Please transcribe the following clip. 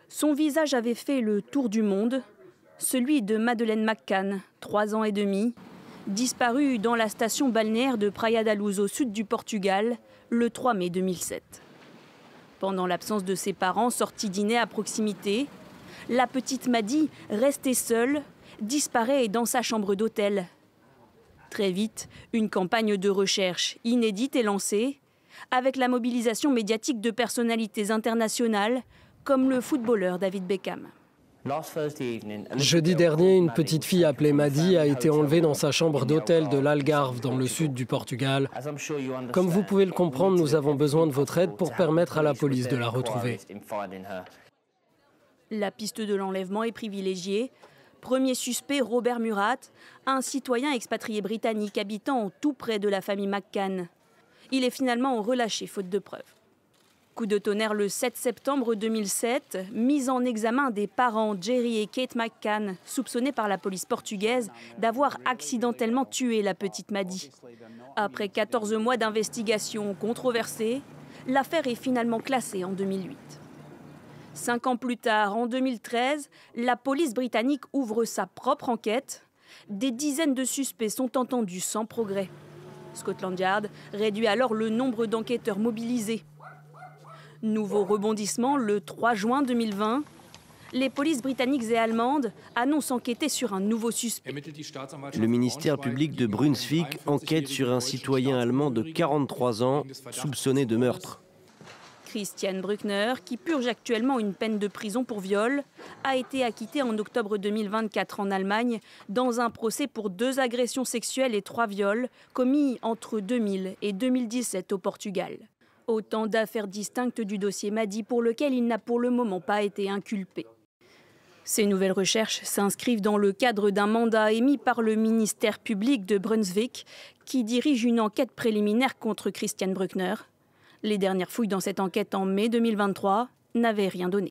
Son visage avait fait le tour du monde, celui de Madeleine McCann, 3 ans et demi, disparue dans la station balnéaire de Praia da Luz au sud du Portugal le 3 mai 2007. Pendant l'absence de ses parents sortis dîner à proximité, la petite Madi, restée seule, disparaît dans sa chambre d'hôtel. Très vite, une campagne de recherche inédite est lancée, avec la mobilisation médiatique de personnalités internationales comme le footballeur David Beckham. Jeudi dernier, une petite fille appelée Madi a été enlevée dans sa chambre d'hôtel de l'Algarve, dans le sud du Portugal. Comme vous pouvez le comprendre, nous avons besoin de votre aide pour permettre à la police de la retrouver. La piste de l'enlèvement est privilégiée. Premier suspect, Robert Murat, un citoyen expatrié britannique habitant tout près de la famille McCann. Il est finalement relâché faute de preuves. Coup de tonnerre le 7 septembre 2007, mise en examen des parents Jerry et Kate McCann, soupçonnés par la police portugaise d'avoir accidentellement tué la petite Madi. Après 14 mois d'investigation controversée, l'affaire est finalement classée en 2008. 5 ans plus tard, en 2013, la police britannique ouvre sa propre enquête. Des dizaines de suspects sont entendus sans progrès. Scotland Yard réduit alors le nombre d'enquêteurs mobilisés. Nouveau rebondissement le 3 juin 2020. Les polices britanniques et allemandes annoncent enquêter sur un nouveau suspect. Le ministère public de Brunswick enquête sur un citoyen allemand de 43 ans soupçonné de meurtre. Christian Bruckner, qui purge actuellement une peine de prison pour viol, a été acquitté en octobre 2024 en Allemagne dans un procès pour 2 agressions sexuelles et 3 viols commis entre 2000 et 2017 au Portugal. Autant d'affaires distinctes du dossier Madi pour lequel il n'a pour le moment pas été inculpé. Ces nouvelles recherches s'inscrivent dans le cadre d'un mandat émis par le ministère public de Brunswick qui dirige une enquête préliminaire contre Christian Bruckner. Les dernières fouilles dans cette enquête en mai 2023 n'avaient rien donné.